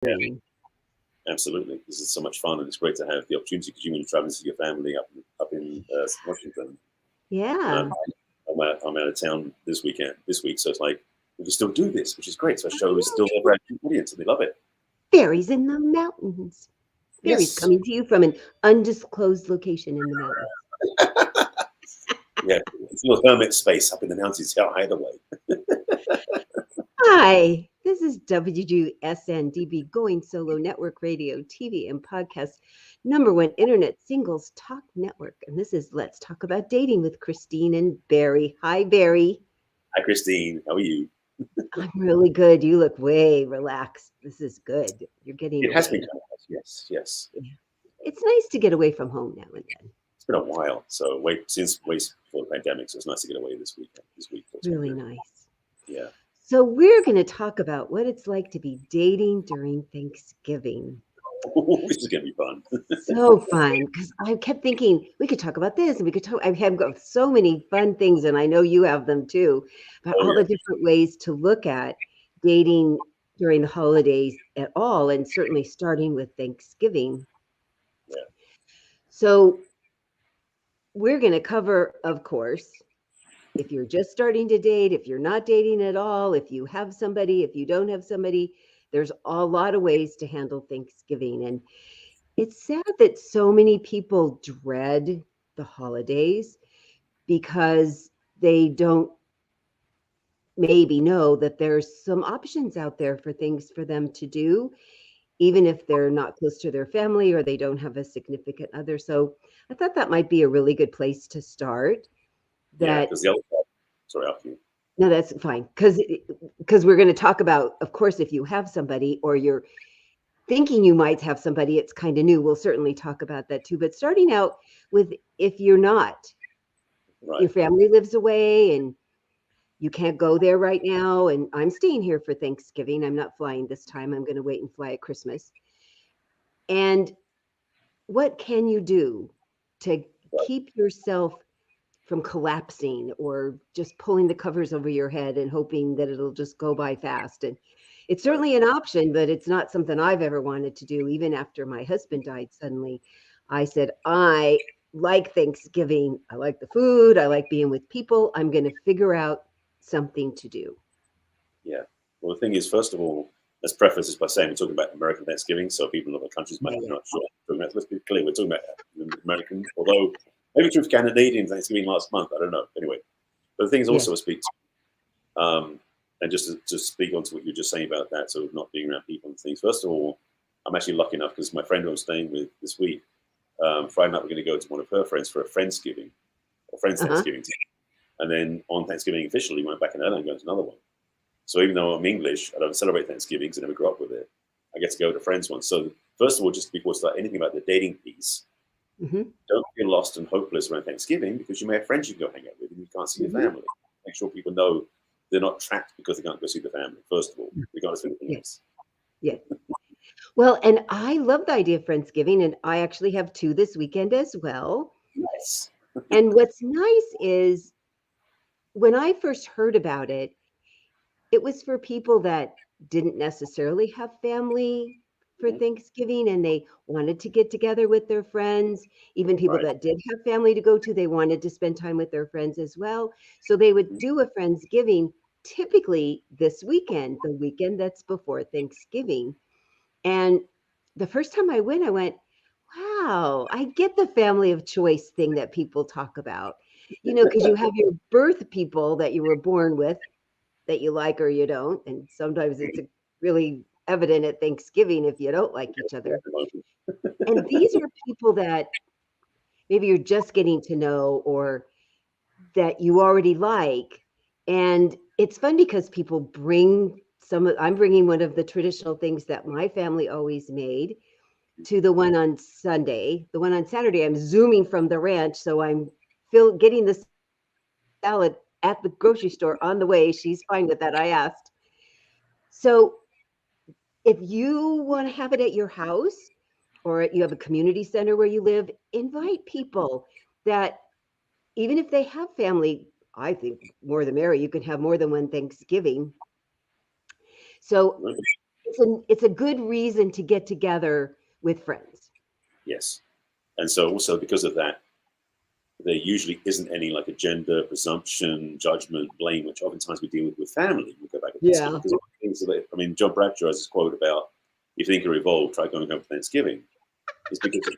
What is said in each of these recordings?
Yeah, absolutely. This is so much fun, and it's great to have the opportunity because you when you travel to see your family up in Washington. Yeah. I'm out of town this week, so it's like we can still do this, which is great. So our show is Oh, still a brand new audience, and they love it. Fairies in the mountains. Fairies Yes, coming to you from an undisclosed location in the mountains. yeah, it's a little hermit space up in the mountains. Yeah, either way. Hi, this is WGSN-DB Going Solo Network Radio, TV, and Podcast #1 Internet Singles Talk Network. And this is Let's Talk About Dating with Christine and Barry. Hi, Barry. Hi, Christine. How are you? I'm really good. You look way relaxed. This is good. You're getting It has away. been kind of yes, yes. Yeah. It's nice to get away from home now and then. It's been a while. So since before the pandemic, so it's nice to get away this week. Really nice. Yeah. So we're going to talk about what it's like to be dating during Thanksgiving. This is gonna be fun. So fun, because I kept thinking we could talk about this and we could talk. I have got so many fun things, and I know you have them too, about all the different ways to look at dating during the holidays at all, and certainly starting with Thanksgiving. Yeah. So we're going to cover, of course, if you're just starting to date, if you're not dating at all, if you have somebody, if you don't have somebody, there's a lot of ways to handle Thanksgiving. And it's sad that so many people dread the holidays because they don't maybe know that there's some options out there for things for them to do, even if they're not close to their family or they don't have a significant other. So I thought that might be a really good place to start. Yeah, That because the other sorry, after you. No, that's fine. Because we're going to talk about, of course, if you have somebody or you're thinking you might have somebody, it's kind of new. We'll certainly talk about that too. But starting out with if you're not, Right. your family lives away and you can't go there right now. And I'm staying here for Thanksgiving. I'm not flying this time. I'm going to wait and fly at Christmas. And what can you do to keep yourself from collapsing or just pulling the covers over your head and hoping that it'll just go by fast? And it's certainly an option, but it's not something I've ever wanted to do. Even after my husband died suddenly, I said, I like Thanksgiving. I like the food. I like being with people. I'm going to figure out something to do. Yeah. Well, the thing is, first of all, let's preface this by saying we're talking about American Thanksgiving, so people in other countries might not sure. Let's be clear, we're talking about American, although maybe true for Canadian Thanksgiving last month. I don't know. Anyway, but the thing is also a speak to, and just to speak on to what you're just saying about that, so not being around people and things. First of all, I'm actually lucky enough because my friend who I'm staying with this week, Friday night we're going to go to one of her friends for a Friendsgiving, or Friends Thanksgiving, and then on Thanksgiving officially went back in Ireland and going to another one. So even though I'm English, I don't celebrate Thanksgiving because I never grew up with it. I get to go to friends once. So first of all, just before we start anything about the dating piece, don't feel lost and hopeless around Thanksgiving because you may have friends you can go hang out with and you can't see your family. Make sure people know they're not trapped because they can't go see the family, first of all, regardless of anything else. Yeah. Well, and I love the idea of Friendsgiving, and I actually have 2 this weekend as well. Nice. And what's nice is when I first heard about it, it was for people that didn't necessarily have family for Thanksgiving and they wanted to get together with their friends. Even people that did have family to go to, they wanted to spend time with their friends as well. So they would do a Friendsgiving typically this weekend, the weekend that's before Thanksgiving. And the first time I went, wow, I get the family of choice thing that people talk about. You know, because you have your birth people that you were born with that you like or you don't. And sometimes it's really evident at Thanksgiving if you don't like each other. And these are people that maybe you're just getting to know or that you already like. And it's fun because people bring I'm bringing one of the traditional things that my family always made to the one on Sunday. The one on Saturday, I'm zooming from the ranch. So I'm getting the salad at the grocery store on the way. She's fine with that. I asked. So if you want to have it at your house or you have a community center where you live, invite people that even if they have family, I think more the merrier. You can have more than one Thanksgiving. So it's a good reason to get together with friends. Yes. And so also because of that, there usually isn't any like agenda, presumption, judgment, blame, which oftentimes we deal with family. We go back to Thanksgiving. Yeah. Because one of the things that, I mean, John Bradshaw has this quote about, if you think you're evolved, try going home for Thanksgiving. It's because,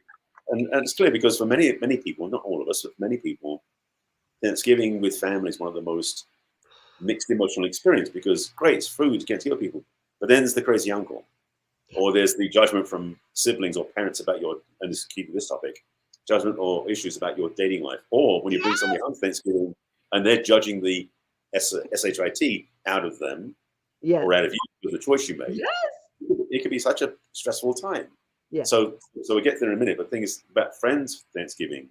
and it's clear because for many people, not all of us, but many people, Thanksgiving with family is one of the most mixed emotional experience because great, it's food, you get to heal people. But then there's the crazy uncle, or there's the judgment from siblings or parents about your, and this keep this topic, judgment or issues about your dating life, or when you bring somebody home Thanksgiving and they're judging the SHIT out of them Yeah. or out of you with the choice you made. Yes. It could be such a stressful time. Yeah. So we'll get there in a minute. But the thing is about friends Thanksgiving,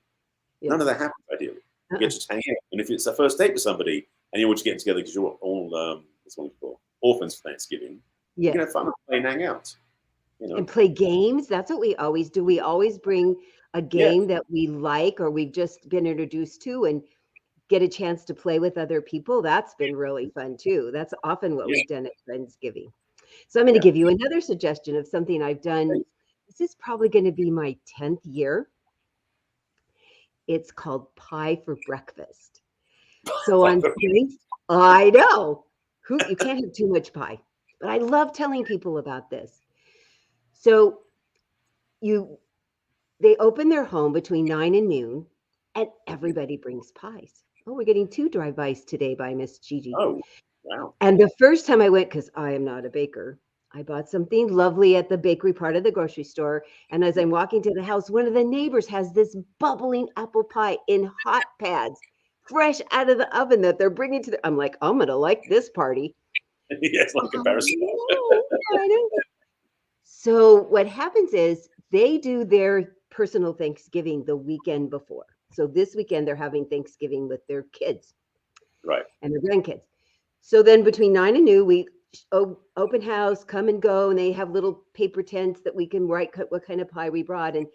none of that happens ideally. You get to hang out, and if it's a first date with somebody and you're all just getting together because you're all what's one called orphans for Thanksgiving, you can have fun and play and hang out. You know? And play games. That's what we always do. We always bring a game that we like or we've just been introduced to and get a chance to play with other people. That's been really fun too. That's often what we've done at Friendsgiving. So I'm going to give you another suggestion of something I've done. This is probably going to be my 10th year. It's called Pie for Breakfast. So on I know you can't have too much pie, but I love telling people about this. So they open their home between 9 and noon, and everybody brings pies. Oh, we're getting 2 drive-bys today by Miss Gigi. Oh, wow. And the first time I went, because I am not a baker, I bought something lovely at the bakery part of the grocery store. And as I'm walking to the house, one of the neighbors has this bubbling apple pie in hot pads, fresh out of the oven that they're bringing to I'm like, I'm going to like this party. Yes, like comparison. I know. So what happens is they do their personal Thanksgiving the weekend before. So this weekend they're having Thanksgiving with their kids. Right. And their grandkids. So then between 9 and noon, we open house, come and go, and they have little paper tents that we can write what kind of pie we brought. And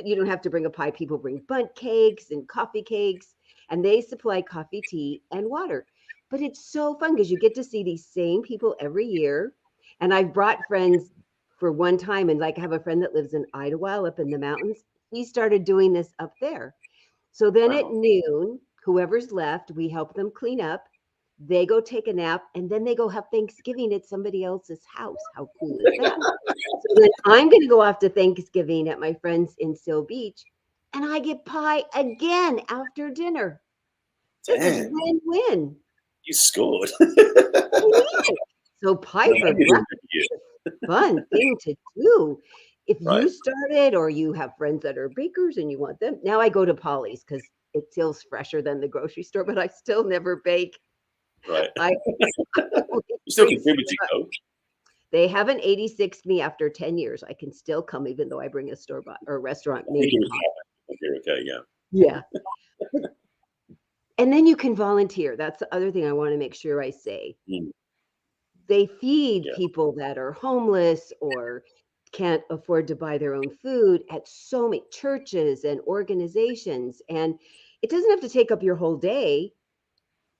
you don't have to bring a pie. People bring bundt cakes and coffee cakes, and they supply coffee, tea, and water. But it's so fun because you get to see these same people every year. And I've brought friends for one time, and like I have a friend that lives in Idlewild up in the mountains. He started doing this up there. So then at noon, whoever's left, we help them clean up. They go take a nap, and then they go have Thanksgiving at somebody else's house. How cool is that? So then I'm going to go off to Thanksgiving at my friends in Seal Beach, and I get pie again after dinner. This is win-win. You scored. So pie for breakfast is a fun thing to do. If you started or you have friends that are bakers and you want them, now I go to Polly's because it feels fresher than the grocery store, but I still never bake. Right. You still contributing though. They haven't 86'd me after 10 years. I can still come even though I bring a store-bought or restaurant made. Okay, yeah. Yeah. And then you can volunteer. That's the other thing I want to make sure I say. They feed people that are homeless or can't afford to buy their own food at so many churches and organizations. And it doesn't have to take up your whole day,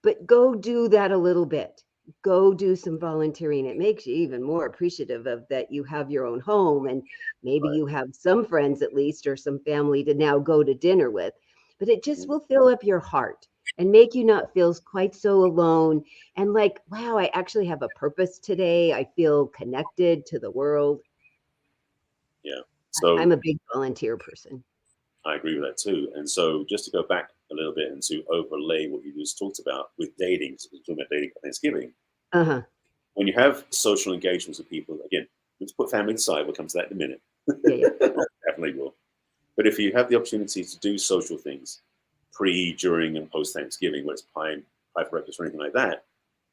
but go do that a little bit. Go do some volunteering. It makes you even more appreciative of that you have your own home and maybe you have some friends at least or some family to now go to dinner with. But it just will fill up your heart and make you not feel quite so alone and like, wow, I actually have a purpose today. I feel connected to the world. Yeah. So I'm a big volunteer person. I agree with that too. And so just to go back a little bit and to overlay what you just talked about with dating, so we're talking about dating for Thanksgiving. When you have social engagements with people, again, let's put family aside, we'll come to that in a minute. Definitely will. But if you have the opportunity to do social things pre, during, and post Thanksgiving, whether it's pie for breakfast or anything like that,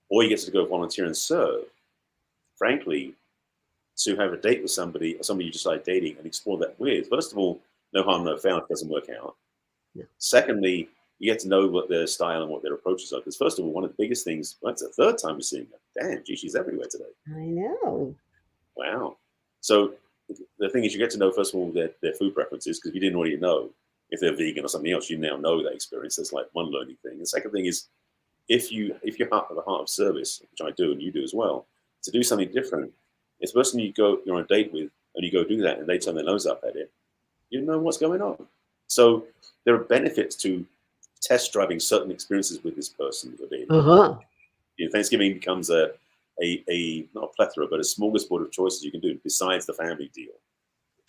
or you get to go volunteer and serve, frankly, to have a date with somebody or somebody you just like dating and explore that with, first of all, no harm, no foul, it doesn't work out. Secondly, you get to know what their style and what their approaches are. Because first of all, one of the biggest things, that's the third time we're seeing her. Damn, gee, she's everywhere today. I know. Wow. So the thing is you get to know, first of all, their food preferences, because if you didn't already know if they're vegan or something else, you now know that experience. That's like one learning thing. The second thing is if you have a heart of service, which I do and you do as well, to do something different If the person you're on a date with and you go do that and they turn their nose up at it, you know what's going on. So there are benefits to test driving certain experiences with this person that you're dating. Uh-huh. Thanksgiving becomes a not a plethora, but a smorgasbord of choices you can do besides the family deal.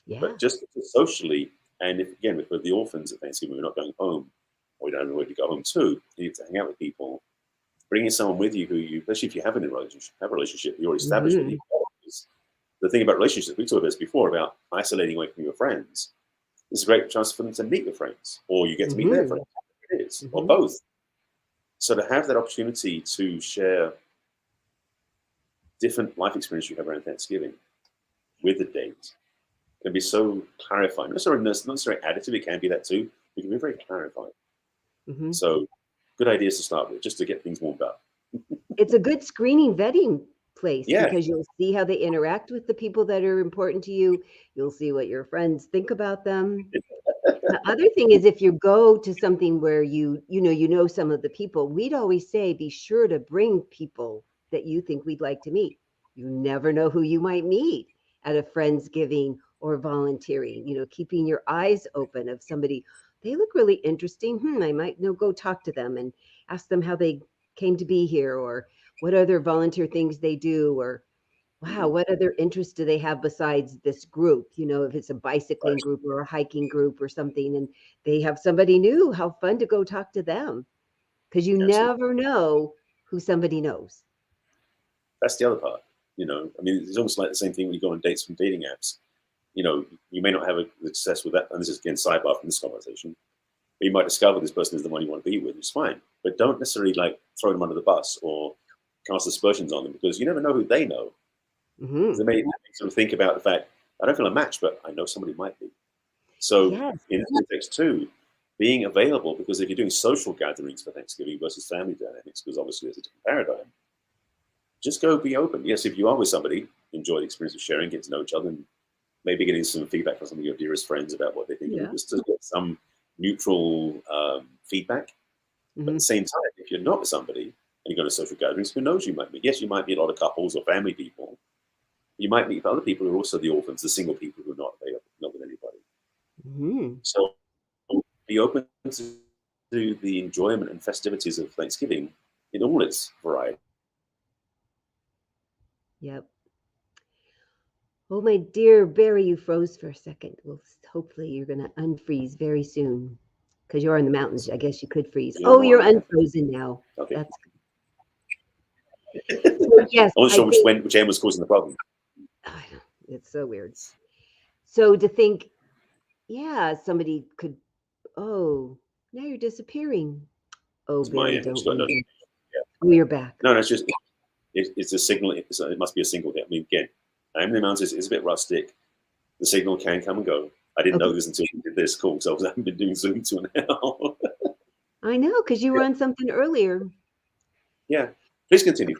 Yeah. But just socially, and if we're the orphans at Thanksgiving, we're not going home, or we don't know where to go home to. You need to hang out with people, bringing someone with you who you, especially if you have a relationship, you already established with you. The thing about relationships, we talked about this before, about isolating away from your friends. It's a great chance for them to meet your friends, or you get to meet their friends, whatever it is, or both. So to have that opportunity to share different life experiences you have around Thanksgiving with the date can be so clarifying. Not necessarily additive, it can be that too. It can be very clarifying. So good ideas to start with, just to get things warmed up. It's a good screening vetting place because you'll see how they interact with the people that are important to you. You'll see what your friends think about them. The other thing is, if you go to something where you know some of the people, we'd always say, be sure to bring people that you think we'd like to meet. You never know who you might meet at a Friendsgiving or volunteering, keeping your eyes open of somebody. They look really interesting. I might go talk to them and ask them how they came to be here, or what other volunteer things they do, or wow, what other interests do they have besides this group? If it's a bicycling group or a hiking group or something, and they have somebody new, how fun to go talk to them, because you never know who somebody knows. That's the other part. It's almost like the same thing when you go on dates from dating apps. You may not have a success with that, and this is again sidebar from this conversation. But you might discover this person is the one you want to be with. It's fine, but don't necessarily throw them under the bus or cast aspersions on them, because you never know who they know. They may sort of think about the fact, I don't feel a match, but I know somebody might be. So in this context too, being available, because if you're doing social gatherings for Thanksgiving versus family dynamics, because obviously there's a different paradigm, just go be open. Yes, if you are with somebody, enjoy the experience of sharing, get to know each other, and maybe getting some feedback from some of your dearest friends about what they think, just to get some neutral feedback. But at the same time, if you're not with somebody and you go to social gatherings, who knows, you might meet. Yes, you might meet a lot of couples or family people. You might meet other people who are also the orphans, the single people who are not available, not with anybody. So be open to the enjoyment and festivities of Thanksgiving in all its variety. Yep. Oh, my dear Barry, you froze for a second. Well, hopefully you're going to unfreeze very soon, because you're in the mountains. I guess you could freeze. Oh, you're unfrozen now. Okay. That's good. So, yes, I wasn't sure which end was causing the problem. It's so weird. So to think, somebody could, now you're disappearing. Oh, Barry, don't. Oh, you're back. No, it's just, it's a signal. It must be a single hit. Again, I'm in the mountains. It's a bit rustic. The signal can come and go. I didn't know this until we did this call, so I haven't been doing Zoom till now. I know, because you were on something earlier. Yeah, please continue.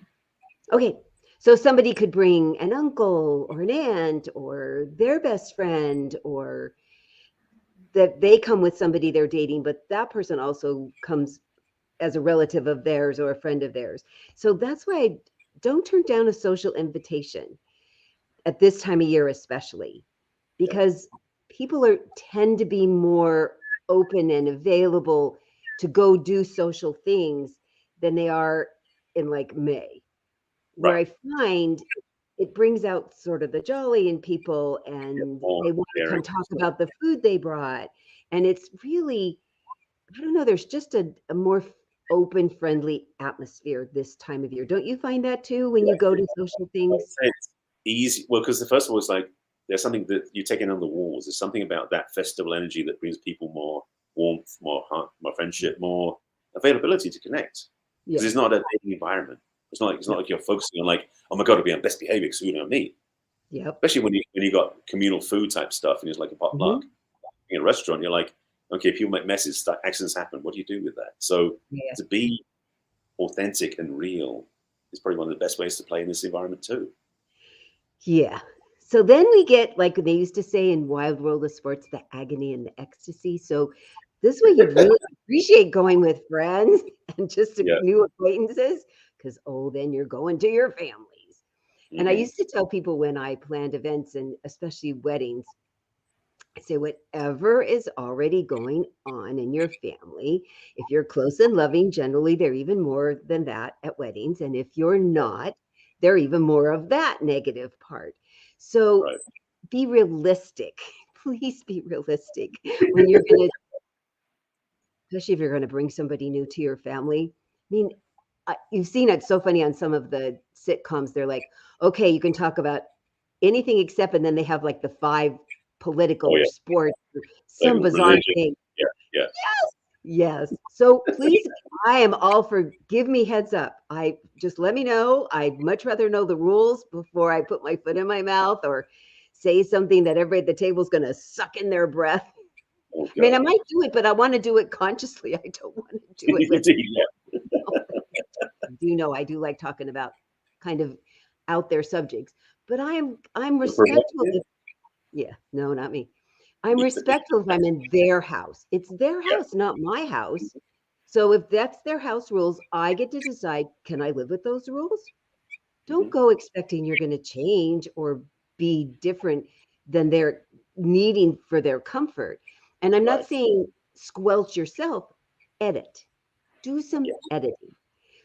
Okay, so somebody could bring an uncle or an aunt or their best friend, or that they come with somebody they're dating, but that person also comes as a relative of theirs or a friend of theirs. So that's why I don't turn down a social invitation at this time of year, especially, because people tend to be more open and available to go do social things than they are in May, where I find it brings out sort of the jolly in people, and they want to come talk about the food they brought. And it's really, I don't know, there's just a more open, friendly atmosphere this time of year. Don't you find that too when you go to social things? It's easy. Well, because the first of all, it's there's something that you take in on the walls. There's something about that festival energy that brings people more warmth, more heart, more friendship, more availability to connect. Because it's not a dating environment. It's not like you're focusing on oh my God, to be on best behavior because who don't meet. Especially when you got communal food type stuff and it's like a potluck. In a restaurant, you're like, okay, people make messes, accidents happen. What do you do with that? So to be authentic and real is probably one of the best ways to play in this environment too. Yeah. So then we get, like they used to say in Wild World of Sports, the agony and the ecstasy. So this way you'd really appreciate going with friends and just new acquaintances, because then you're going to your families. And I used to tell people when I planned events and especially weddings, I say, whatever is already going on in your family, if you're close and loving, generally they're even more than that at weddings. And if you're not, they're even more of that negative part. So Right. be realistic. Please be realistic when you're going to, especially if you're going to bring somebody new to your family. I mean, you've seen it so funny on some of the sitcoms. They're like, okay, you can talk about anything except, and then they have like the 5 political Oh or yeah. sports or Like some bizarre religion. thing. Yeah. Yeah. Yes. So please, I am all for give me heads up. I just let me know. I'd much rather know the rules before I put my foot in my mouth or say something that everybody at the table is going to suck in their breath. Oh I mean, I God. might do it, but I want to do it consciously. I don't want to do it with, Yeah. do know I do like talking about kind of out there subjects, but I'm You're respectful. provocative? Yeah, no, not me. I'm respectful if I'm in their house. It's their Yeah. house, not my house. So if that's their house rules, I get to decide, can I live with those rules? Don't go expecting you're going to change or be different than they're needing for their comfort. And I'm not Right. saying squelch yourself, edit. Do some Yeah. editing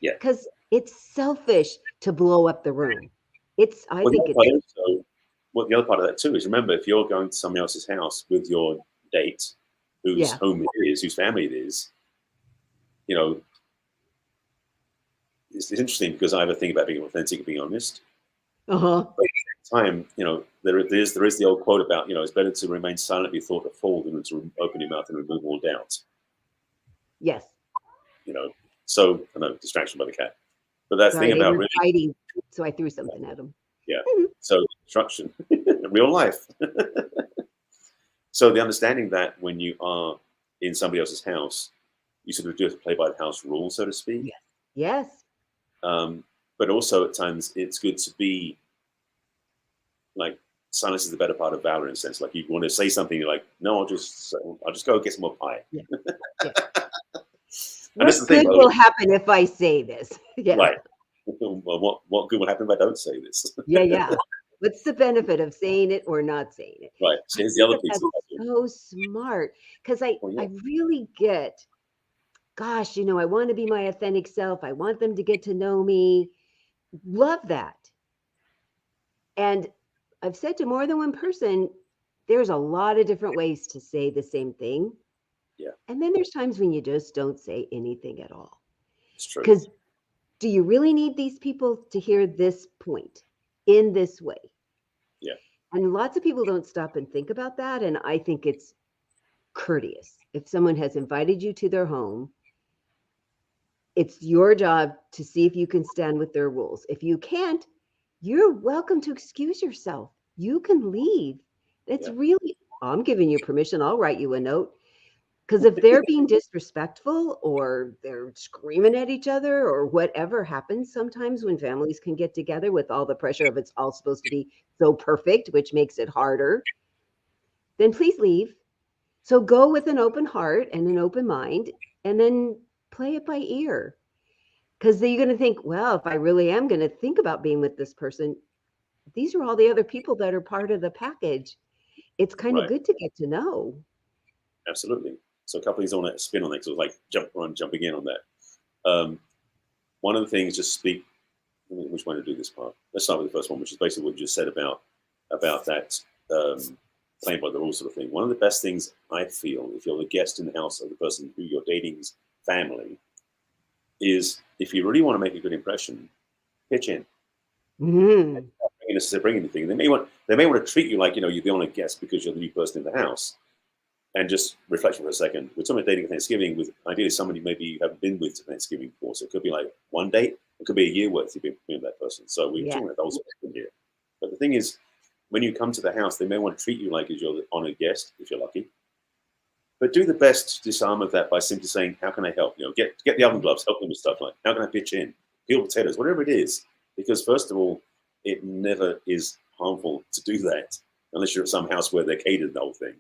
Yeah. because it's selfish to blow up the room. I Well, the think other it's, part also, well, the other part of that too is remember if you're going to somebody else's house with your date, whose yeah. home it is, whose family it is, you know, it's interesting because I have a thing about being authentic and being honest. Uh-huh. But at the same time, you know, there is the old quote about, you know, it's better to remain silent, be thought to fall than to open your mouth and remove all doubt. Yes. You know, so I know distraction by the cat, but that Sorry, thing they about were really, fighting, so I threw something at them. yeah. So destruction, real life. So the understanding that when you are in somebody else's house, you sort of do have to play by the house rules, so to speak. Yes. Yes. But also at times it's good to be like silence is the better part of valor in a sense. Like you want to say something, you're like, no, I'll just go get some more pie. Yeah. Yeah. And that's the What thing, good by the will way. happen if I say this? Yeah. Right. Well, what good will happen if I don't say this? Yeah. Yeah. What's the benefit of saying it or not saying it? Right. I So here's the think other that piece of that's that. so smart because Well, yeah. I really get, gosh, I want to be my authentic self. I want them to get to know me. Love that. And I've said to more than one person, there's a lot of different ways to say the same thing. Yeah, And then there's times when you just don't say anything at all. it's true. Because do you really need these people to hear this point in this way? Yeah. And lots of people don't stop and think about that. And I think it's courteous. If someone has invited you to their home, it's your job to see if you can stand with their rules. If you can't, you're welcome to excuse yourself. You can leave. It's Yeah. really, I'm giving you permission. I'll write you a note. Because if they're being disrespectful or they're screaming at each other or whatever happens sometimes when families can get together with all the pressure of it's all supposed to be so perfect, which makes it harder, then please leave. So go with an open heart and an open mind and then play it by ear. Because then you're going to think, well, if I really am going to think about being with this person, these are all the other people that are part of the package. It's kind of Right. good to get to know. Absolutely. So a couple of things I want to spin on that because like jumping in on that. One of the things, just speak. Which way to do this part? Let's start with the first one, which is basically what you just said about that playing by the rules sort of thing. One of the best things I feel, if you're the guest in the house of the person who you're dating's family, is if you really want to make a good impression, pitch in. Mm. Bring anything. They may want to treat you like you're the only guest because you're the new person in the house. And just reflection for a second. We're talking about dating at Thanksgiving with ideally somebody maybe you haven't been with to Thanksgiving before. So it could be like one date. It could be a year worth you've been with that person. So we're talking about those here. But the thing is, when you come to the house, they may want to treat you like as you're the honored guest, if you're lucky. But do the best to disarm of that by simply saying, how can I help? Get the oven gloves, help them with stuff like, how can I pitch in? Peel potatoes, whatever it is. Because first of all, it never is harmful to do that unless you're at some house where they're catered the whole thing.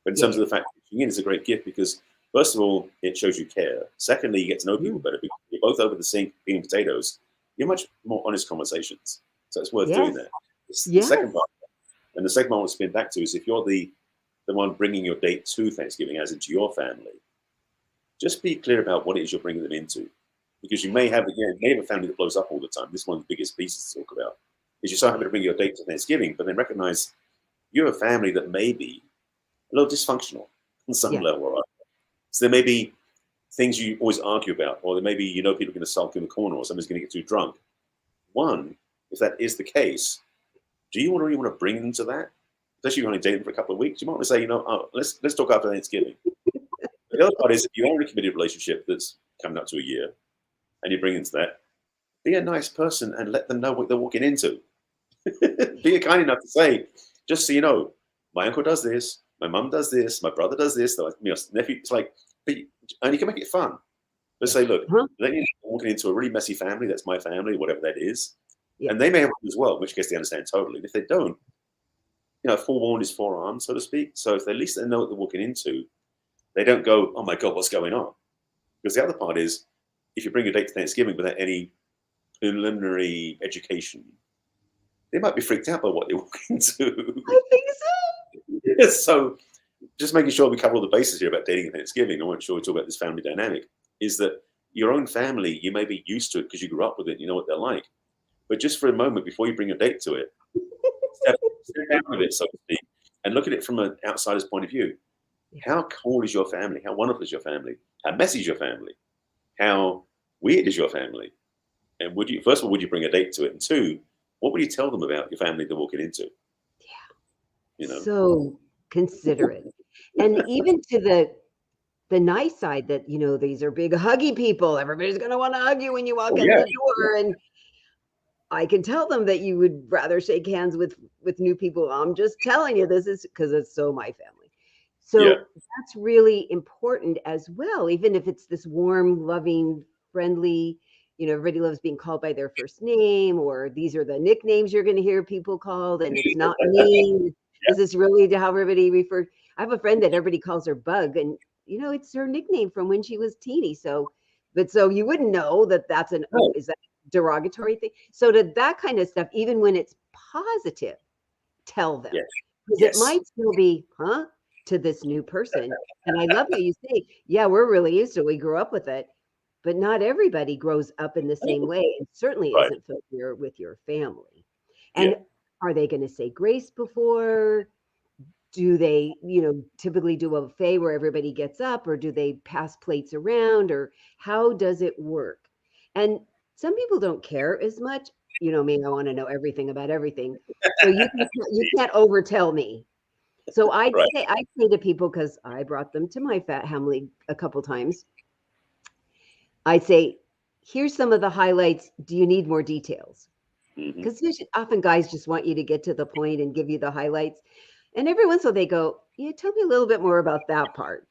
But in terms of the fact that pitching in is a great gift because, first of all, it shows you care. Secondly, you get to know people better. Because you're both over the sink peeling potatoes. You're much more honest conversations. So it's worth doing Yes. that. The Yes. second part, and the second one I want to spin back to is if you're the one bringing your date to Thanksgiving, as into your family, just be clear about what it is you're bringing them into. Because you may have a family that blows up all the time. This is one of the biggest pieces to talk about. Is you're so happy to bring your date to Thanksgiving, but then recognize you're a family that may be a little dysfunctional on some Yeah. level. Right? So there may be things you always argue about, or there may be, people are going to sulk in the corner, or somebody's going to get too drunk. One, if that is the case, do you really want to bring them to that? Especially if you're only dating for a couple of weeks, you might want to say, let's talk after Thanksgiving. The other part is if you are in a committed relationship that's coming up to a year, and you bring into that, be a nice person and let them know what they're walking into. Be kind enough to say, just so you know, my uncle does this, my mum does this, my brother does this, nephew. It's like, and you can make it fun. But say, look, let me walking into a really messy family. That's my family, whatever that is, and they may have it as well. In which case, they understand totally. And if they don't, forewarned is forearmed, so to speak. So if at least they know what they're walking into, they don't go, oh my God, what's going on? Because the other part is, if you bring a date to Thanksgiving without any preliminary education, they might be freaked out by what they walk into. I think so. So just making sure we cover all the bases here about dating and Thanksgiving, I want to make sure we talk about this family dynamic, is that your own family, you may be used to it because you grew up with it, you know what they're like. But just for a moment before you bring a date to it, step down with it, so to speak, and look at it from an outsider's point of view. How cool is your family? How wonderful is your family? How messy is your family? How weird is your family? And first of all, would you bring a date to it? And two, what would you tell them about your family they're walking into? Yeah. So considerate. And even to the nice side that, these are big huggy people. Everybody's going to want to hug you when you walk in the door. And I can tell them that you would rather shake hands with new people. I'm just telling you, this is because it's so my family. So that's really important as well, even if it's this warm, loving, friendly, everybody loves being called by their first name, or these are the nicknames you're going to hear people called, and it's not mean. This is really how everybody refers. I have a friend that everybody calls her Bug, and it's her nickname from when she was teeny. So you wouldn't know that that's is that a derogatory thing? So to that kind of stuff, even when it's positive, tell them. Because it might still be, to this new person. And I love how you say, we're really used to it. We grew up with it. But not everybody grows up in the same way, and certainly isn't familiar with your family. And are they going to say grace before? Do they, typically do a buffet where everybody gets up, or do they pass plates around, or how does it work? And some people don't care as much. You know me, I want to know everything about everything. So you can't overtell me. So I'd say to people, because I brought them to my family a couple times, I'd say, here's some of the highlights. Do you need more details? Because often guys just want you to get to the point and give you the highlights. And every once in a while they go, tell me a little bit more about that part.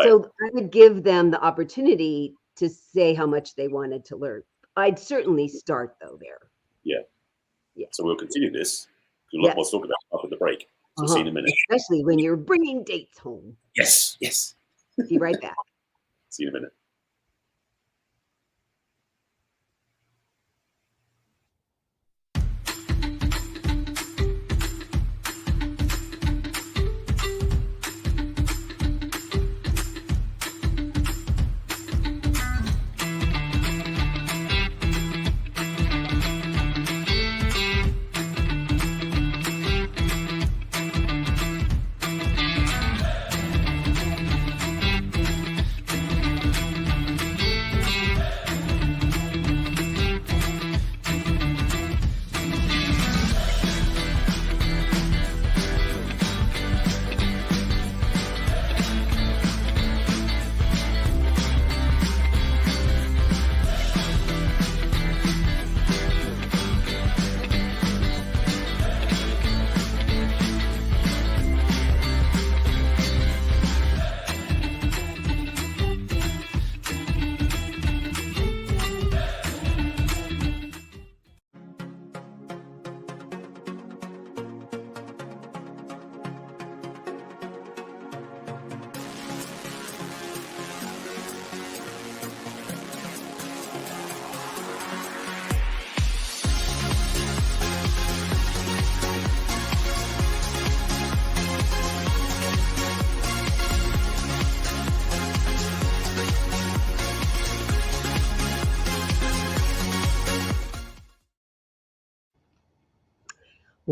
So I would give them the opportunity to say how much they wanted to learn. I'd certainly start, though, there. Yeah. So we'll continue this. We'll talk about after the break. So see you in a minute. Especially when you're bringing dates home. Yes. Be right back. See you in a minute.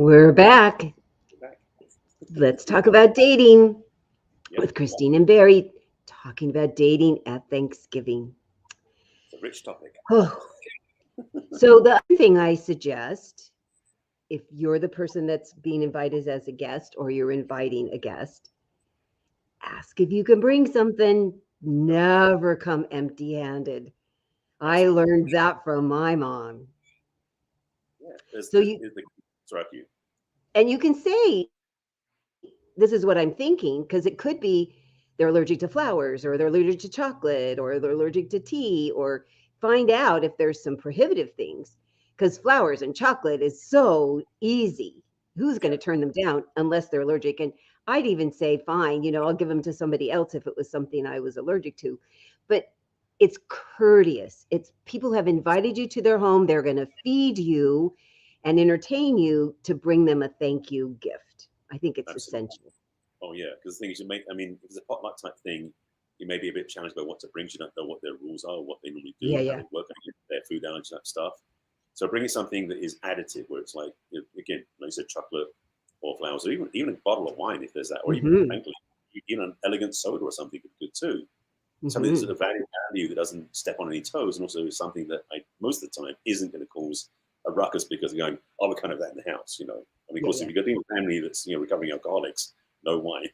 We're back. Back. Let's talk about dating Yep. with Christine and Barry, talking about dating at Thanksgiving. It's a rich topic. Oh. So the other thing I suggest, if you're the person that's being invited as a guest or you're inviting a guest, ask if you can bring something. Never come empty-handed. I learned that from my mom. Yeah, So you and you can say, this is what I'm thinking, because it could be they're allergic to flowers or they're allergic to chocolate or they're allergic to tea, or find out if there's some prohibitive things, because flowers and chocolate is so easy. Who's going to turn them down unless they're allergic? And I'd even say, fine, I'll give them to somebody else if it was something I was allergic to. But it's courteous. It's people have invited you to their home. They're going to feed you and entertain you to bring them a thank you gift. I think it's essential. Oh yeah, because the thing is, if it's a potluck type thing, you may be a bit challenged by what to bring. You don't know what their rules are, what they normally do, how they work, their food allergy type stuff. So bringing something that is additive, where it's like, again, like you said, chocolate or flowers, or even a bottle of wine if there's that, or even frankly, an elegant soda or something good too. Something that's at a value that doesn't step on any toes, and also is something that most of the time isn't going to cause a ruckus because they're going, oh, we can't have that in the house, of course, if you've got a family that's recovering alcoholics, no wine.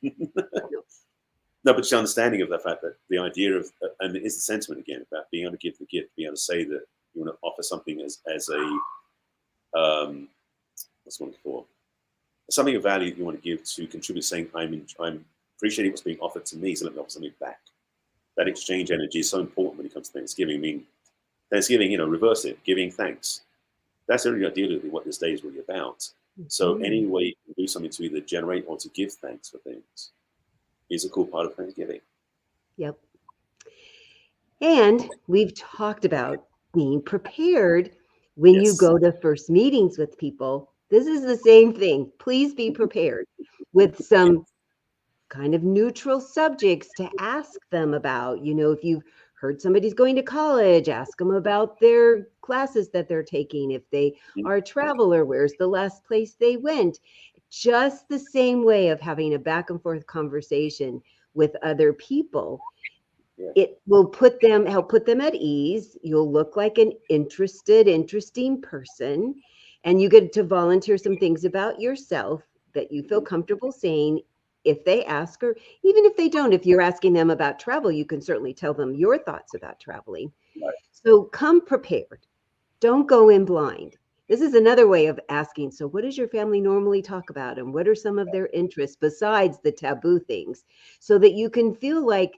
No, but just understanding of the fact that the idea of, and it is the sentiment again about being able to give the gift, being able to say that you want to offer something as a what's one for something of value that you want to give to contribute, saying I'm appreciating what's being offered to me, so let me offer something back. That exchange energy is so important when it comes to Thanksgiving. Thanksgiving, reverse it, giving thanks. That's really ideally what this day is really about. So any way you can do something to either generate or to give thanks for things is a cool part of Thanksgiving. Yep. And we've talked about being prepared when you go to first meetings with people. This is the same thing. Please be prepared with some kind of neutral subjects to ask them about. If you've heard somebody's going to college, ask them about their classes that they're taking. If they are a traveler, where's the last place they went? Just the same way of having a back and forth conversation with other people. It will help put them at ease. You'll look like an interesting person, and you get to volunteer some things about yourself that you feel comfortable saying. If they ask, or even if they don't, if you're asking them about travel, you can certainly tell them your thoughts about traveling. So come prepared. Don't go in blind. This is another way of asking, so what does your family normally talk about? And what are some of their interests besides the taboo things? So that you can feel like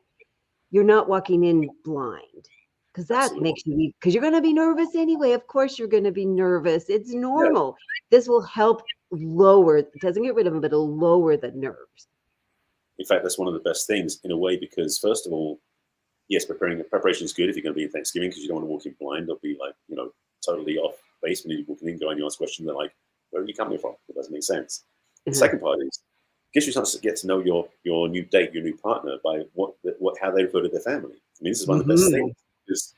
you're not walking in blind, because that makes you, because you're going to be nervous anyway. Of course, you're going to be nervous. It's normal. This will help lower, it doesn't get rid of them, but it'll lower the nerves. In fact, that's one of the best things in a way, because first of all, yes, preparation is good if you're going to be in Thanksgiving, because you don't want to walk in blind or be like, totally off base when you're walking in, going, you ask questions, they're like, where are you coming from? It doesn't make sense. The second part is, gives you a chance to get to know your new date, your new partner, by how they refer to their family. I mean, this is one of the best things. Because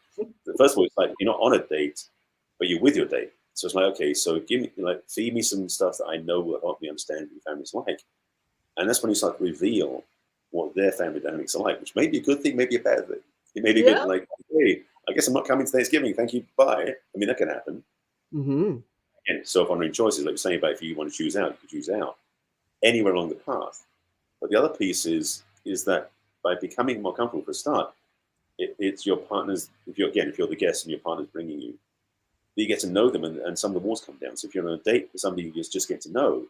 first of all, it's like you're not on a date, but you're with your date. So it's like, okay, so feed me some stuff that I know will help me understand what your family's like. And that's when you start to reveal what their family dynamics are like, which may be a good thing, maybe a bad thing. It may be good, like, hey, I guess I'm not coming to Thanksgiving. Thank you. Bye. I mean, that can happen. And self-honoring choices, like you're saying about if you want to choose out, you can choose out anywhere along the path. But the other piece is that by becoming more comfortable for a start, it's your partners. If you're the guest and your partner's bringing you, you get to know them, and some of the walls come down. So if you're on a date with somebody you just get to know,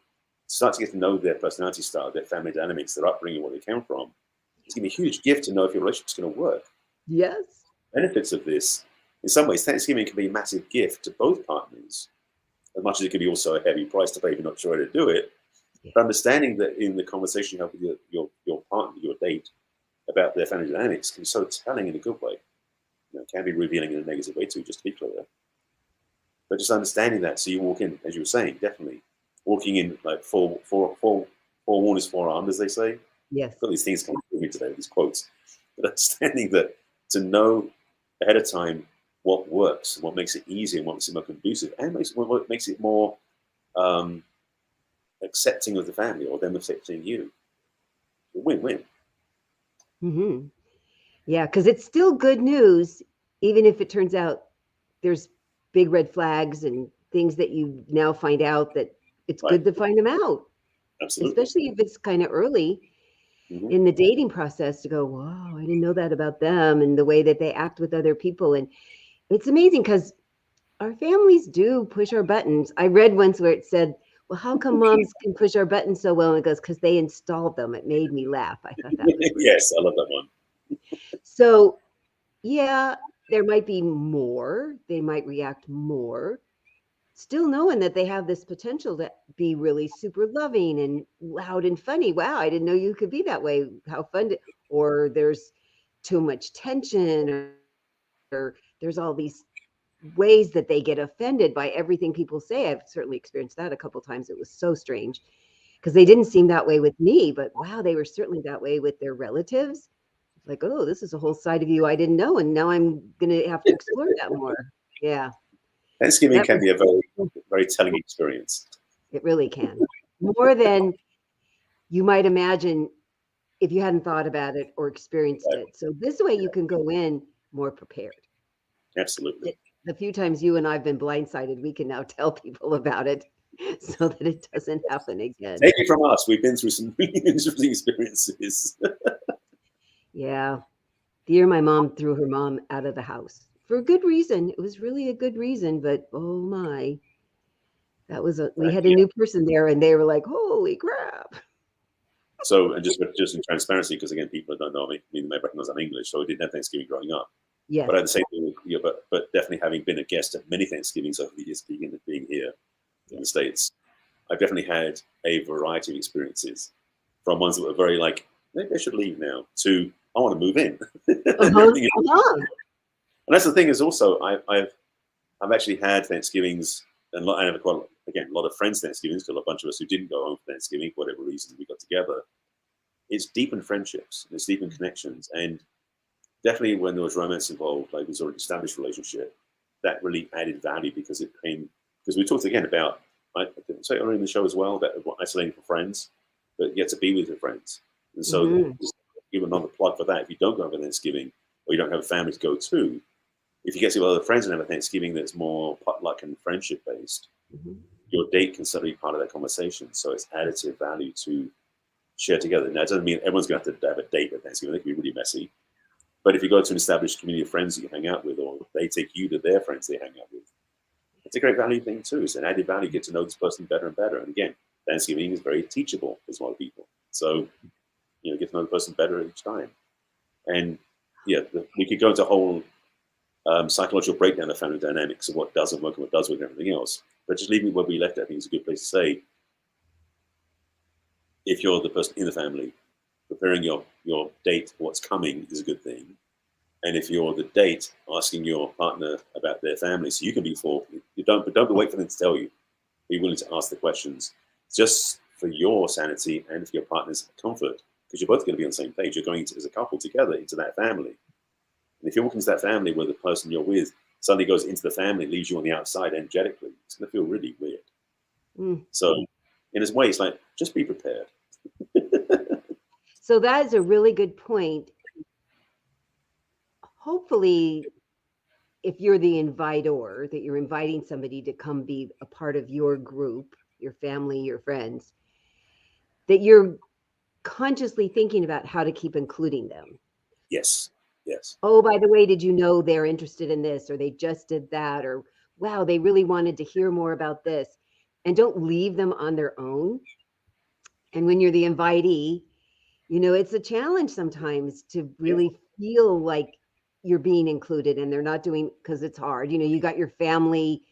start to get to know their personality style, their family dynamics, their upbringing, where they came from. It's going to be a huge gift to know if your relationship's going to work. Yes. Benefits of this, in some ways, Thanksgiving can be a massive gift to both partners, as much as it can be also a heavy price to pay if you're not sure how to do it. But understanding that in the conversation you have with your partner, your date, about their family dynamics can be so telling in a good way. It can be revealing in a negative way too, just to be clear. But just understanding that, so you walk in, as you were saying, definitely walking in like forewarned is forearmed, as they say. Yes. I've got these things coming through me today, these quotes. But understanding that to know ahead of time what works, what makes it easier, and what makes it more conducive, and what makes it more accepting of the family or them accepting you. Win-win. Mm-hmm. Yeah, because it's still good news, even if it turns out there's big red flags and things that you now find out that it's Right. good to find them out, Absolutely. especially if it's kind of early in the dating process to go, wow, I didn't know that about them and the way that they act with other people. And it's amazing because our families do push our buttons. I read once where it said, well, how come moms can push our buttons so well? And it goes, because they installed them. It made me laugh. I thought that was great. Yes, I love that one. So, yeah, there might be more. They might react more, still knowing that they have this potential to be really super loving and loud and funny. Wow, I didn't know you could be that way. How fun or there's too much tension, or there's all these ways that they get offended by everything people say. I've certainly experienced that a couple times. It was so strange because they didn't seem that way with me, but wow, they were certainly that way with their relatives. Like, oh, this is a whole side of you I didn't know, and now I'm gonna have to explore that more. Yeah, Thanksgiving that can was, be a very, very telling experience. it really can. More than you might imagine if you hadn't thought about it or experienced Right. it. So this way you can go in more prepared. Absolutely. The few times you and I've been blindsided, we can now tell people about it so that it doesn't happen again. Take it from us. We've been through some really interesting experiences. Yeah. The year my mom threw her mom out of the house for a good reason. It was really a good reason, but oh my, we had a Yeah. new person there and they were like, holy crap. So, and just in transparency, because again, people don't know me, they may recognize I'm English, so I didn't have Thanksgiving growing up. Yes. But at the same time, but definitely having been a guest at many Thanksgivings over the years, being here in the States, I've definitely had a variety of experiences, from ones that were very like, maybe I should leave now, to I want to move in. And that's the thing is also I've actually had Thanksgivings, and I have quite again a lot of friends Thanksgivings, still a bunch of us who didn't go home for Thanksgiving for whatever reason we got together. It's deepened friendships, it's deepened connections, and definitely when there was romance involved, like this already established relationship, that really added value because it came because we talked again about I didn't say earlier in the show as well about isolating for friends, but you get to be with your friends, and so just give another plug for that. If you don't go over Thanksgiving or you don't have a family to go to, if you get to other friends and have a Thanksgiving that's more potluck and friendship based, your date can suddenly be part of that conversation. So it's additive value to share together. Now, it doesn't mean everyone's going to have a date at Thanksgiving. It can be really messy. But if you go to an established community of friends that you hang out with, or they take you to their friends they hang out with, it's a great value thing too. It's an added value. You get to know this person better and better. And again, Thanksgiving is very teachable for a lot of people. So, get to know the person better each time. And yeah, we could go into a whole psychological breakdown of family dynamics of what doesn't work and what does work and everything else. But just leaving where we left it, I think is a good place to say, if you're the person in the family, preparing your date for what's coming is a good thing. And if you're the date, asking your partner about their family, so you can be don't wait for them to tell you. Be willing to ask the questions, just for your sanity and for your partner's comfort, because you're both going to be on the same page. You're going as a couple together into that family. And if you walk into that family where the person you're with suddenly goes into the family, leaves you on the outside energetically, it's going to feel really weird. So, in a way, it's like just be prepared. So that is a really good point. Hopefully, if you're the inviter, that you're inviting somebody to come be a part of your group, your family, your friends, that you're consciously thinking about how to keep including them. Yes. Oh, by the way, did you know they're interested in this, or they just did that, or wow, they really wanted to hear more about this. And don't leave them on their own. And when you're the invitee, it's a challenge sometimes to really feel like you're being included and they're not doing, because it's hard. You got your family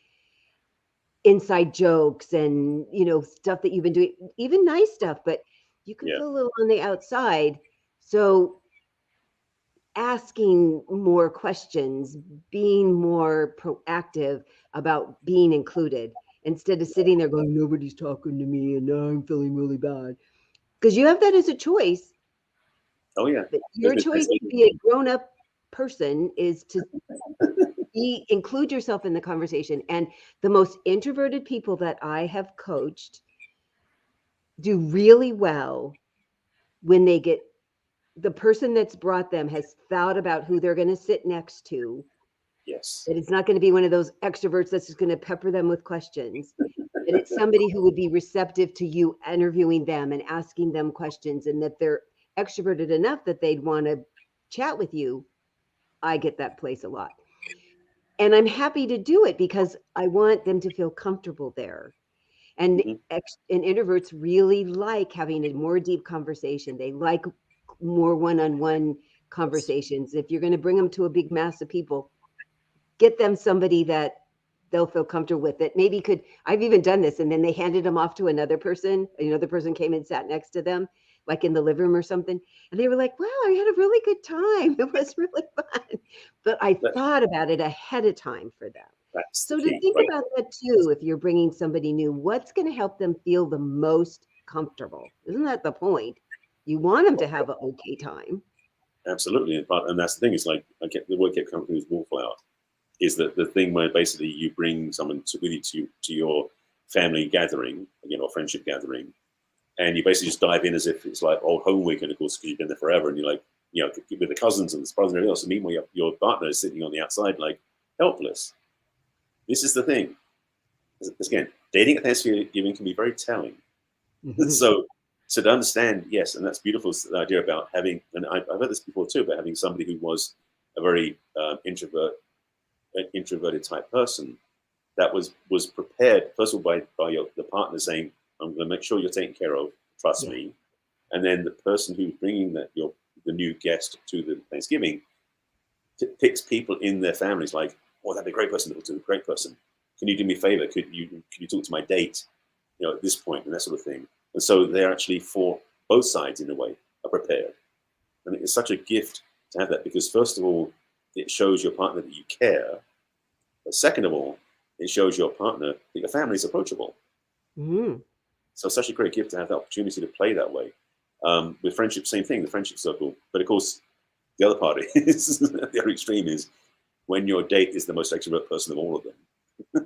inside jokes and, stuff that you've been doing, even nice stuff, but you can feel a little on the outside. So asking more questions, being more proactive about being included instead of sitting there going, nobody's talking to me and now I'm feeling really bad. Because you have that as a choice. Oh, yeah. But your choice to be a grown-up person is to include yourself in the conversation. And the most introverted people that I have coached do really well when they get the person that's brought them has thought about who they're going to sit next to. Yes. That it's not going to be one of those extroverts that's just going to pepper them with questions. That it's somebody who would be receptive to you interviewing them and asking them questions, and that they're extroverted enough that they'd want to chat with you. I get that place a lot. And I'm happy to do it because I want them to feel comfortable there. And Hmm. and introverts really like having a more deep conversation. They like more one-on-one conversations. If you're going to bring them to a big mass of people, get them somebody that they'll feel comfortable with. That maybe could, I've even done this, and then they handed them off to another person. Another person came and sat next to them, like in the living room or something, and they were like, "Wow, I had a really good time. It was really fun." But I That, thought about it ahead of time for them. that's the So to key. think Right. about that too, if you're bringing somebody new, what's going to help them feel the most comfortable? Isn't that the point? You want them to have an okay time. Absolutely. And that's the thing. It's like the word kept coming through is wallflower. Is that the thing where basically you bring someone with you to your family gathering, or friendship gathering, and you basically just dive in as if it's like old home week, and of course because you've been there forever, and you're like, with the cousins and the brothers and everything else, and meanwhile your partner is sitting on the outside like helpless. This is the thing. Again, dating at Thanksgiving can be very telling. Mhm. So to understand, yes, and that's beautiful, the idea about having, and I've heard this before too, about having somebody who was a very introverted type person that was prepared first of all by the partner saying, "I'm going to make sure you're taken care of. Trust Yeah. me." And then the person who's bringing the new guest to the Thanksgiving picks people in their families like, "Oh, that'd be a great person to talk to. A great person. Can you do me a favor? Could you talk to my date? At this point and that sort of thing." And so they're actually, for both sides in a way, are prepared. And it's such a gift to have that, because first of all, it shows your partner that you care. But second of all, it shows your partner that your family is approachable. Mhm. So it's such a great gift to have the opportunity to play that way. With friendship, same thing, the friendship circle. But of course, the other part is, the other extreme is when your date is the most extrovert person of all of them.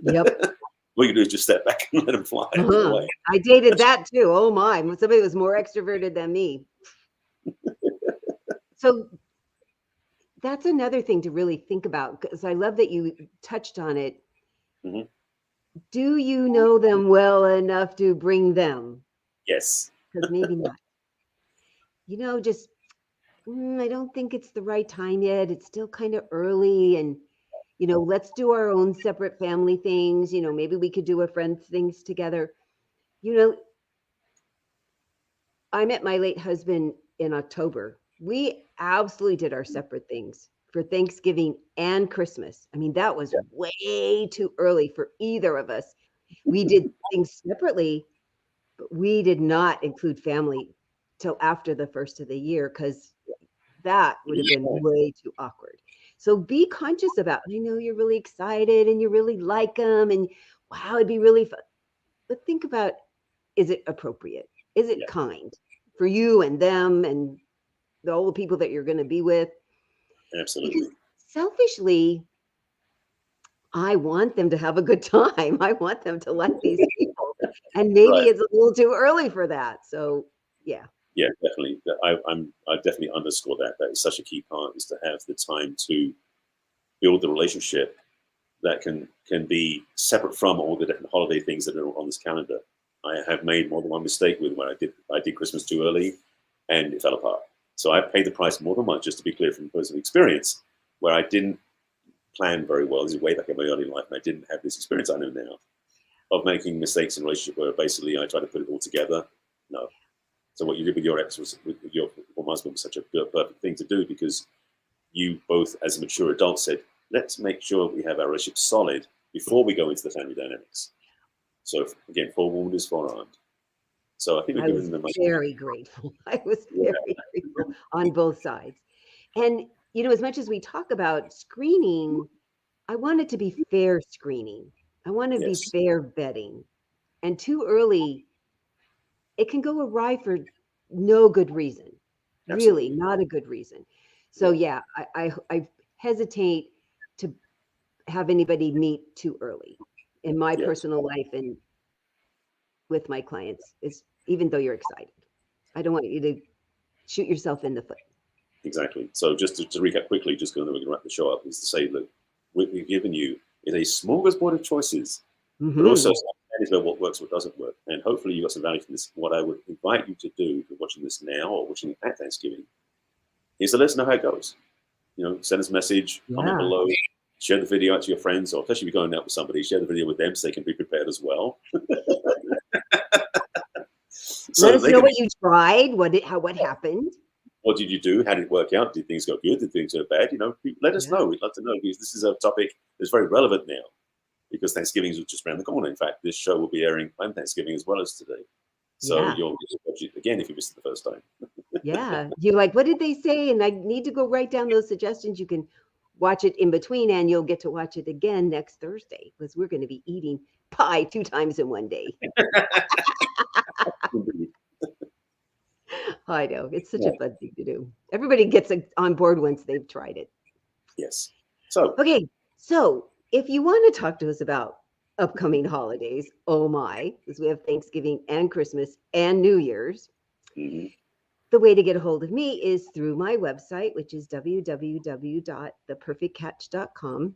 Yep. What you can do is just step back and let them fly and run Uh-huh. away. I dated that too. Oh my, somebody was more extroverted than me. So that's another thing to really think about, because I love that you touched on it. Hmm. Do you know them well enough to bring them? Yes. Because maybe not. Just I don't think it's the right time yet. It's still kind of early, and let's do our own separate family things. Maybe we could do a friend things together. You know, I met my late husband in October. We absolutely did our separate things for Thanksgiving and Christmas. I mean, that was Yeah. way too early for either of us. We did things separately, but we did not include family till after the first of the year, because that would have been way too awkward. So be conscious about, I know you're really excited and you really like them, and wow, it'd be really fun. But think about, is it appropriate? Is it Yeah. kind for you and them and all the people that you're going to be with? Because Absolutely. selfishly, I want them to have a good time. I want them to like these people. And maybe Right. it's a little too early for that. So, yeah. Yeah, definitely. I definitely underscore that. That is such a key part, is to have the time to build the relationship that can be separate from all the different holiday things that are on this calendar. I have made more than one mistake with when I did Christmas too early, and it fell apart. So I paid the price more than once, just to be clear from personal experience, where I didn't plan very well. This is way back in my early life, and I didn't have this experience I know now of making mistakes in a relationship where basically I try to put it all together. No. So what you did with your ex with your husband was such a perfect thing to do, because you both, as a mature adult, said, let's make sure we have our relationship solid before we go into the family dynamics. So again, forewarned is forearmed. So I think we're I was giving them very grateful. I was yeah, very grateful on both sides. And, as much as we talk about screening, I want it to be fair screening. I want to be yes, fair vetting. And too early, it can go awry for no good reason. Really, absolutely. not a good reason. So Yeah, yeah, I hesitate to have anybody meet too early in my yes, personal life and with my clients. Is even though you're excited. I don't want you to shoot yourself in the foot. Exactly. So just to recap quickly, just because we're going to wrap the show up, is to say that what we've given you is a smorgasbord of choices, but also about what works, what doesn't work. And hopefully you got some value from this. What I would invite you to do if you're watching this now or watching it at Thanksgiving is to let us know how it goes. You know, send us a message, comment below, share the video out to your friends, or especially if you're going out with somebody, share the video with them so they can be prepared as well. So let us know what you tried, what happened. What did you do? How did it work out? Did things go good? Did things go bad? You know, let us know. We'd love to know, because this is a topic that's very relevant now, because Thanksgiving is just around the corner. In fact, this show will be airing on Thanksgiving as well as today. So you'll watch it again if you missed it the first time. You're like, what did they say? And I need to go write down those suggestions. You can watch it in between, and you'll get to watch it again next Thursday, because we're going to be eating pie 2 times in one day. I know. It's such a fun thing to do. Everybody gets on board once they've tried it. Yes. So, okay. So if you want to talk to us about upcoming holidays, oh my, because we have Thanksgiving and Christmas and New Year's, the way to get a hold of me is through my website, which is www.theperfectcatch.com.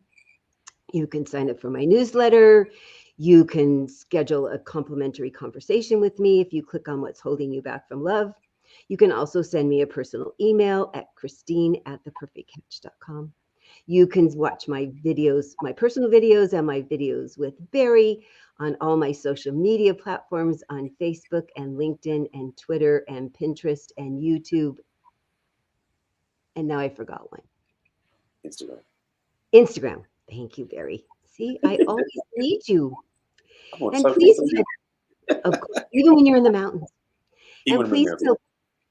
You can sign up for my newsletter. You can schedule a complimentary conversation with me if you click on what's holding you back from love. You can also send me a personal email at christine@theperfectcatch.com. You can watch my videos, my personal videos and my videos with Barry on all my social media platforms on Facebook and LinkedIn and Twitter and Pinterest and YouTube. And now I forgot one. Instagram. Thank you, Barry. See, I always need you. And please, of course, even when you're in the mountains. And please tell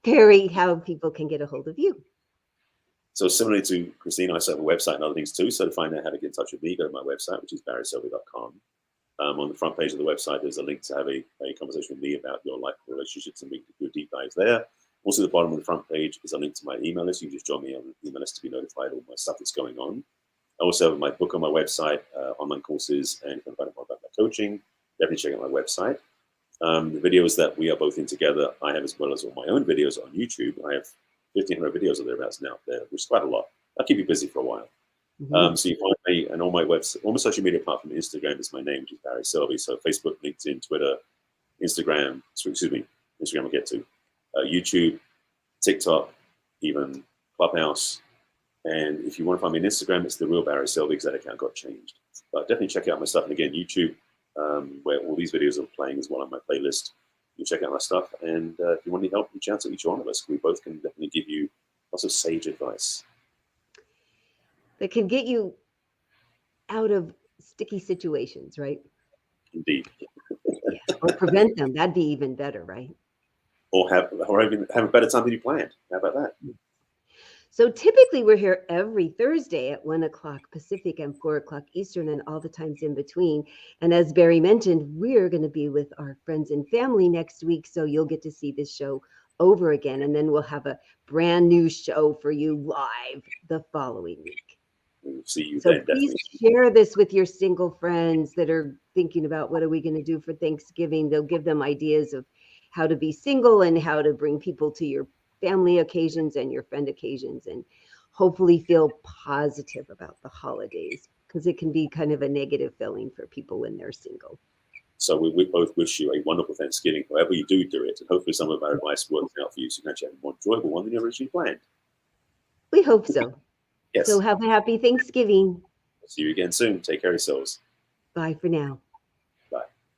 Barry how people can get a hold of you. So similarly to Christine, I set up a website and other things too. So to find out how to get in touch with me, go to my website, which is barryselby.com. On the front page of the website, there's a link to have a conversation with me about your life relationships, and we can do a deep dive there. Also, at the bottom of the front page is a link to my email list. You can just join me on the email list to be notified of all my stuff that's going on. I also have my book on my website, online courses, and if you want to find out more about my coaching, definitely check out my website. The videos that we are both in together, I have, as well as all my own videos on YouTube. I have 1,500 videos or thereabouts now there, which is quite a lot. I'll keep you busy for a while. So you find me and all my website, all my social media apart from Instagram is my name, which is Barry Selby. So Facebook, LinkedIn, Twitter, Instagram, Instagram we'll get to, YouTube, TikTok, even Clubhouse. And if you want to find me on Instagram, it's the real Barry Selby, because that account got changed. But definitely check out my stuff. And again, YouTube, where all these videos are playing as well on my playlist. You check out my stuff. And if you want any help, reach out to each one of us. We both can definitely give you lots of sage advice that can get you out of sticky situations, right? Indeed. Or prevent them. That'd be even better, right? Or even have a better time than you planned. How about that? So typically we're here every Thursday at 1 o'clock Pacific and 4 o'clock Eastern, and all the times in between. And as Barry mentioned, we're going to be with our friends and family next week. So you'll get to see this show over again. And then we'll have a brand new show for you live the following week. We'll see you so then. Please share this with your single friends that are thinking about what are we going to do for Thanksgiving. They'll give them ideas of how to be single and how to bring people to your family occasions and your friend occasions, and hopefully feel positive about the holidays, because it can be kind of a negative feeling for people when they're single. So we both wish you a wonderful Thanksgiving, however you do it, and hopefully some of our advice works out for you, so you can actually have a more enjoyable one than you originally planned. We hope so. Yes. So have a happy Thanksgiving. See you again soon. Take care of yourselves. Bye for now.